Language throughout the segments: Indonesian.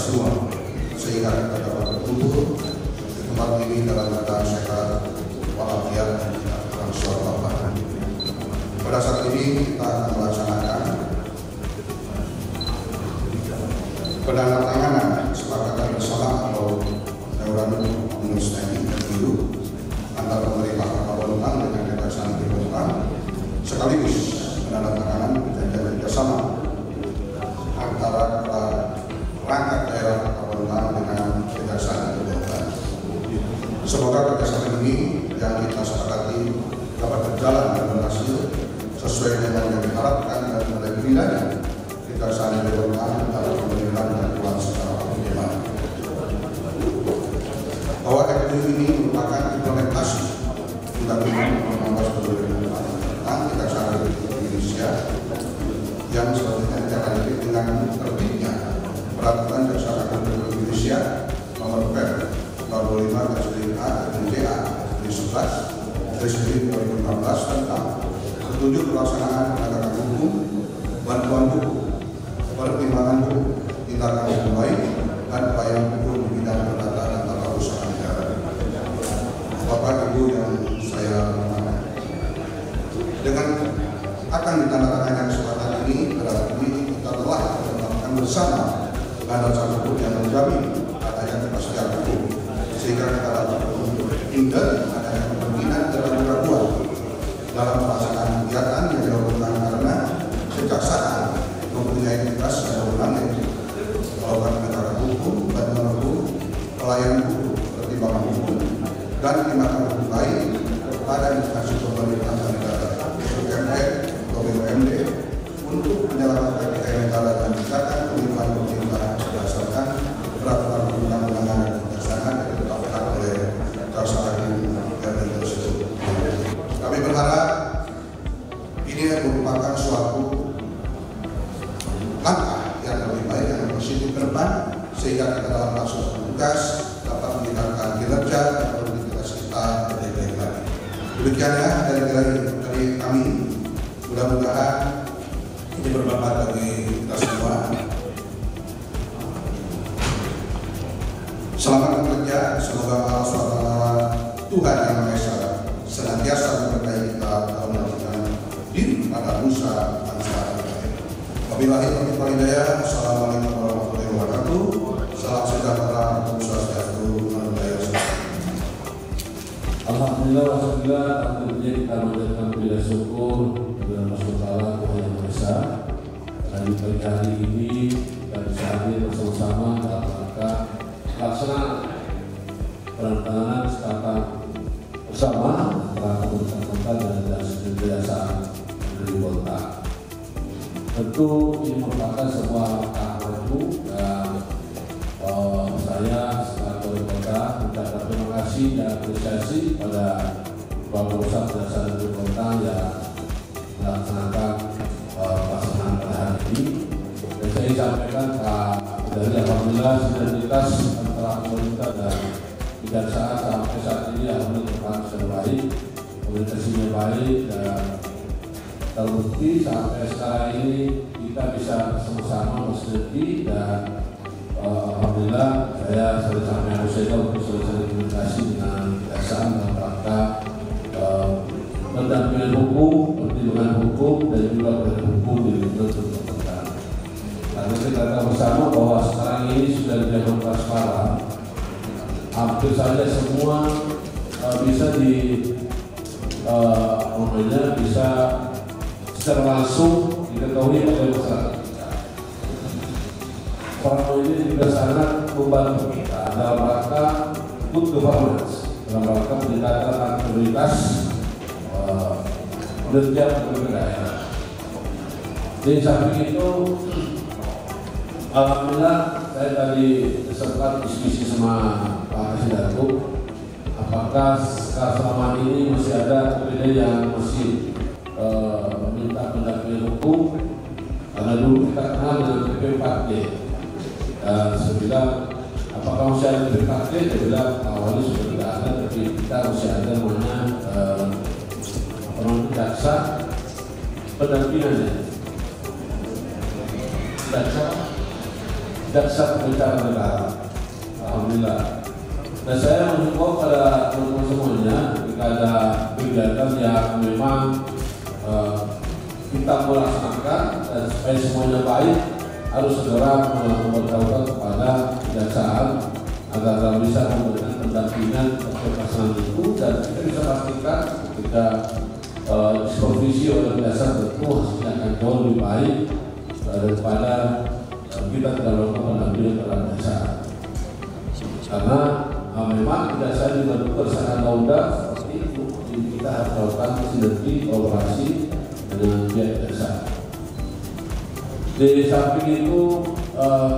semua, sehingga kita dapat berkumpul di tempat ini dalam keadaan sehat walafiat dan tidak kurang suatu apa. Pada saat ini kita akan melaksanakan penandatanganan kesepakatan bersama atau Memorandum of Understanding MOU antara pemerintah Kabupaten dengan Kejaksaan Negeri Bogor, sekaligus penandatanganan perjanjian kerjasama antara perangkat daerah Kabupaten dengan Kejaksaan Negeri Bogor. Semoga kerjasama ini yang kita sepakati dapat berjalan dan berhasil sesuai dengan yang diharapkan dan menjadi Kejaksaan Negeri Bogor dalam pemerintahan dan keuangan secara optimal. Bahwa MOU ini merupakan implementasi Undang-Undang Nomor 11 tentang Kejaksaan Republik Indonesia yang selanjutnya ditindaklanjuti dengan terbitnya Peraturan Jaksa Agung Republik Indonesia Nomor PER 25/A/11/2015 tentang petunjuk pelaksanaan penegakan hukum, bantuan hukum, pertimbangan hukum, tindakan hukum lain, dan pelayanan hukum di bidang perdata dan tata usaha negara. Bapak Ibu yang saya hormati, dengan akan ditandatangani kesepakatan ini berarti kita telah menetapkan bersama landasan hukum yang menjamin adanya kepastian hukum, sehingga kita dapat menghindari adanya kemungkinan keraguan dalam pelaksanaan kegiatan yang dilakukan karena kejaksaan mempunyai tugas dan wewenang melakukan penegakan hukum, bantuan hukum, pelayanan hukum, pertimbangan hukum, dan tindakan hukum lain kepada instansi pemerintah negara BUMN atau BUMD untuk menyelamatkan negara dan menegakkan pemerintahan pemerintahan berdasarkan peraturan perundang-undangan dan kejaksaan yang ditetapkan oleh Jaksa Agung RI tersebut. Kami berharap ini merupakan suatu langkah yang lebih baik dan positif ke depan, sehingga kita dalam melaksanakan tugas dapat meningkatkan kinerja dan produktivitas kita lebih baik lagi. Demikian ya dari kami. Mudah-mudahan ini bermanfaat bagi kita semua. Selamat bekerja. Semoga Allah SWT Tuhan Yang Maha Esa senantiasa memberkahi kita dalam melakukan diri pada nusa bangsa dan negara. Wabillahi taufiq wal hidayah. Assalamualaikum warahmatullahi wabarakatuh. Salam sejahtera untuk sejahtera. Alhamdulillah, alhamdulillah, tentunya kita mengucapkan puji syukur kepada Allah Subhanahu Tuhan Yang Maha Esa. Dan di pagi hari ini kita bisa hadir bersama-sama dalam rangka pelaksanaan penandatanganan kesepakatan bersama antara pemerintah kota dan Kejaksaan Negeri Bogor. Tentu ini merupakan sebuah langkah maju dan saya sebagai wali kota mengucapkan terima kasih dan apresiasi pada Bapak Pusat Kejaksaan Negeri Bogor yang melaksanakan pelaksanaan pada hari ini. Dan saya sampaikan dari alhamdulillah sinergitas antara pemerintah dan kejaksaan sampai saat ini alhamdulillah sudah baik, komunikasinya baik dan terbukti sampai sekarang ini kita bisa bersama-sama bersinergi dan alhamdulillah saya sudah sampai Museda untuk selesai komunikasi dengan kejaksaan dalam rangka pendampingan hukum, pertimbangan hukum dan juga pertimbangan hukum di lingkungan pemerintahan. Karena kita tahu bersama bahwa sekarang ini sudah dilakukan transparan, hampir saja semua bisa bisa secara langsung diketahui oleh masyarakat. Forum ini juga sangat membantu kita dalam rangka good governance, dalam rangka peningkatan akuntabilitas kinerja pemerintah daerah. Di samping itu, alhamdulillah saya tadi sempat diskusi sama Pak Kasidatuk, apakah selama ini masih ada perbedaan yang masih meminta pendampingan hukum, karena dulu kita kenal dengan PP4D. Saya bilang, apakah masih ada PP4D? Saya bilang awalnya sudah tidak ada, tapi kita masih ada mana jaksa pendampingannya. Jaksa jaksa pembicara negara. Alhamdulillah. Dan saya menghimbau pada teman-teman semuanya, jika ada kegiatan yang memang kita melaksanakan dan supaya semuanya baik, harus segera memberitahukan kepada kejaksaan agar bisa memberikan pendampingan terkait pasangan itu, dan kita bisa pastikan ketika supervisi oleh kejaksaan tentu hasilnya akan jauh lebih baik daripada kita tidak melakukan pendampingan terhadap kejaksaan. Karena memang kejaksaan juga berdasarkan undang seperti itu, kita harus melakukan sinergi kolaborasi dengan pihak kejaksaan. Di samping itu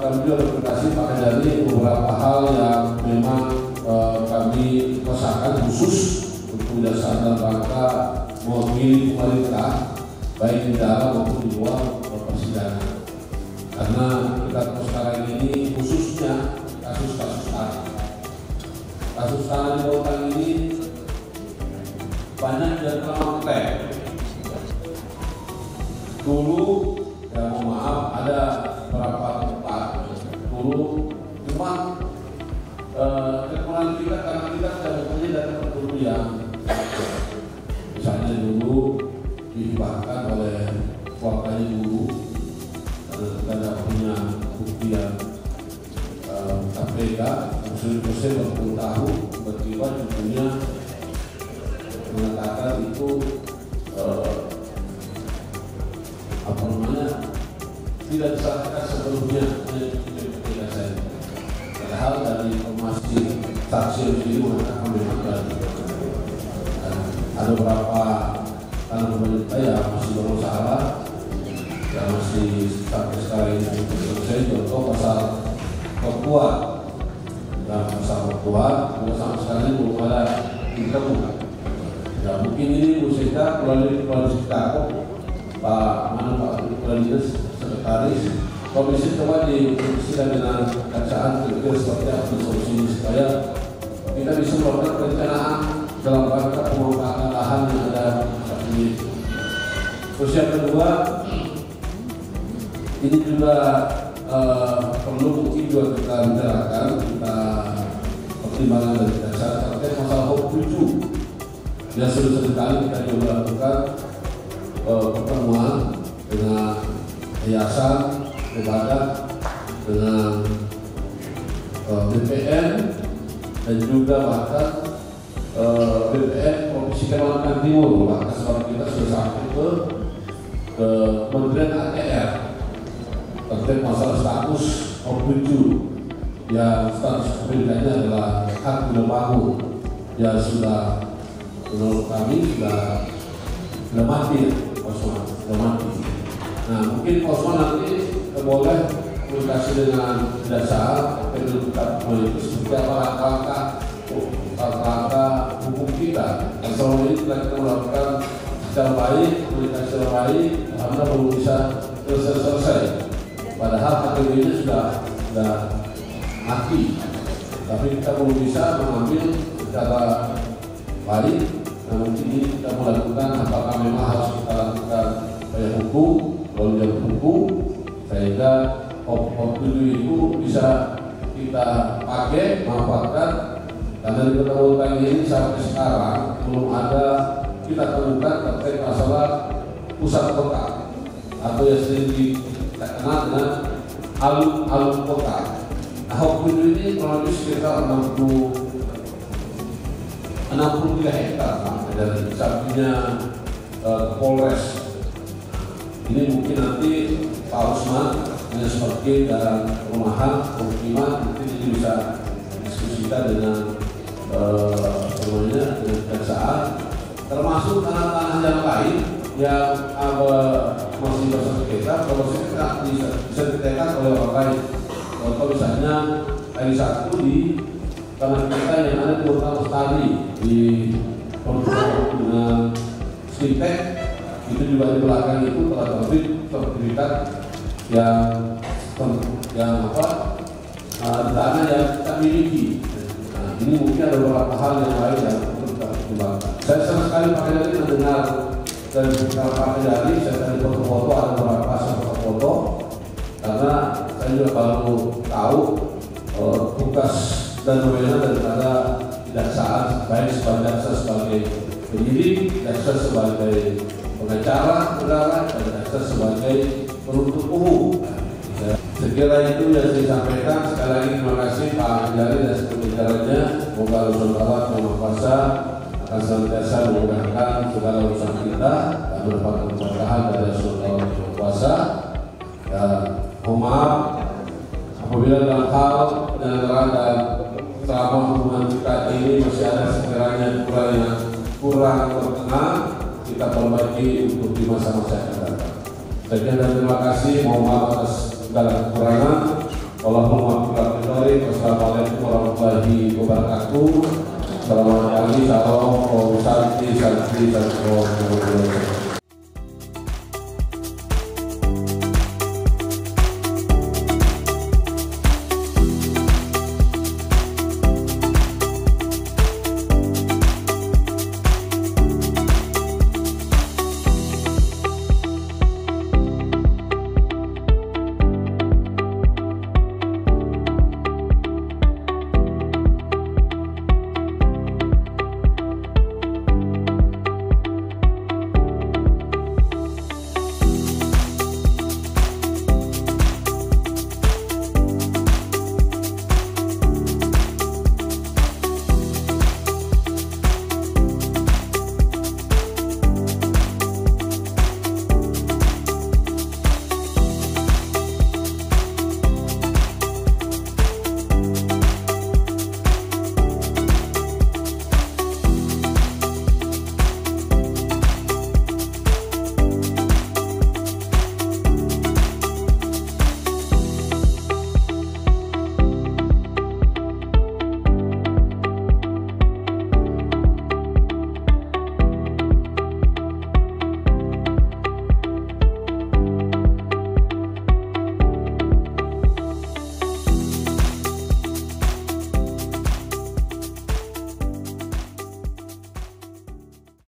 kami juga berterima kasih Pak Kendari beberapa hal yang memang kami rasakan khusus untuk kejaksaan dalam rangka mewakili pemerintah baik di dalam maupun di luar persidangan. Karena kita sekarang ini khususnya kasus-kasus tanah. Kasus tanah di Bawang ini banyak yang terlalu klaim. Dulu, ya mohon maaf, ada beberapa tempat dulu cuma kekurangan kita karena kita tidak mempunyai data penduduk yang misalnya dulu dihibahkan oleh keluarganya dulu karena kita tidak punya bukti yang KPK proses berpuluh tahun tiba-tiba judulnya mengatakan itu apa namanya tidak disampaikan sebelumnya tidak saya. Padahal dari informasi saksi ini mengatakan memang ada beberapa tanah pemerintah yang masih bermasalah, yang masih sampai sekarang ini selesai. Contoh pasal Papua dan pasal Papua juga sampai sekarang ini belum ada ditemukan. Ya mungkin ini kita melalui kita Pak Dinas Sekretaris Komisi coba didiskusikan dengan kejaksaan kira-kira seperti apa solusi supaya kita bisa melakukan perencanaan dalam rangka pemangkakan lahan yang ada saat ini. Terus yang kedua, ini juga perlu mungkin juga kita bicarakan, kita pertimbangan dari kejaksaan terkait masalah HOP 7 yang sudah seringkali kita juga lakukan pertemuan dengan yayasan, lembaga, dengan BPN dan juga bahkan BPN Provinsi Kalimantan Timur. Bahkan sekarang kita sudah sampai ke Kementerian ATR terkait masalah status HOP 7 yang status kepemilikannya adalah hak guna bangun yang sudah menurut kami sudah mati. Nah mungkin Osman nanti boleh komunikasi dengan kejaksaan penuntutan itu seperti apa langkah hukum kita. Dan selama ini kita melakukan secara baik, komunikasi secara baik, alhamdulillah belum bisa selesai. Padahal kategorinya sudah mati, tapi kita belum bisa mengambil secara baik. Nah mungkin ini kita melakukan apakah memang harus kita lakukan upaya hukum, lalu hukum, sehingga HOP 7 itu bisa kita pakai, manfaatkan. Karena di Kota Bawang ini sampai sekarang belum ada kita temukan terkait masalah pusat kota atau yang sering dikenal dengan alun-alun kota. Nah HOP 7 ini kurang lebih sekitar 63 hektar dari sampingnya Polres. Ini mungkin nanti Pak Usman yang sebagai dan perumahan pemukiman nanti ini bisa diskusikan dengan dengan kejaksaan, termasuk tanah-tanah yang lain yang masih bersengketa. Kalau saya bisa ditekan oleh orang lain. Contoh misalnya hari Sabtu di tanah kita yang ada di Kota Lestari di Ponorogo dengan Skintek, itu juga di belakang itu telah terbit sertifikat yang dana yang kita miliki. Nah, ini mungkin ada beberapa hal yang lain yang perlu kita pertimbangkan. Saya sama sekali Pak Kendari mendengar dari Pak Kendari, saya tadi foto-foto ada beberapa foto karena saya saya juga baru tahu tugas dan wewenang daripada kejaksaan, baik sebagai jaksa sebagai penyidik, jaksa sebagai pengacara negara, dan jaksa sebagai penuntut umum. Sekira itu yang saya sampaikan. Sekali lagi terima kasih Pak Anjali dan sekretarisnya. Semoga Allah SWT yang Maha Kuasa akan senantiasa memudahkan segala urusan kita dan mendapatkan keberkahan dari Allah yang Maha Kuasa. Dan mohon maaf apabila dalam hal penyelenggaraan dan selama hubungan kita ini masih ada sekiranya kurang berkenan, kita perbaiki untuk di masa-masa yang akan datang. Sekian dan terima kasih. Mohon maaf atas segala kekurangan. Allahumma wassalamualaikum warahmatullahi wabarakatuh. Selamat pagi, salam, om santi, santi, santi, om.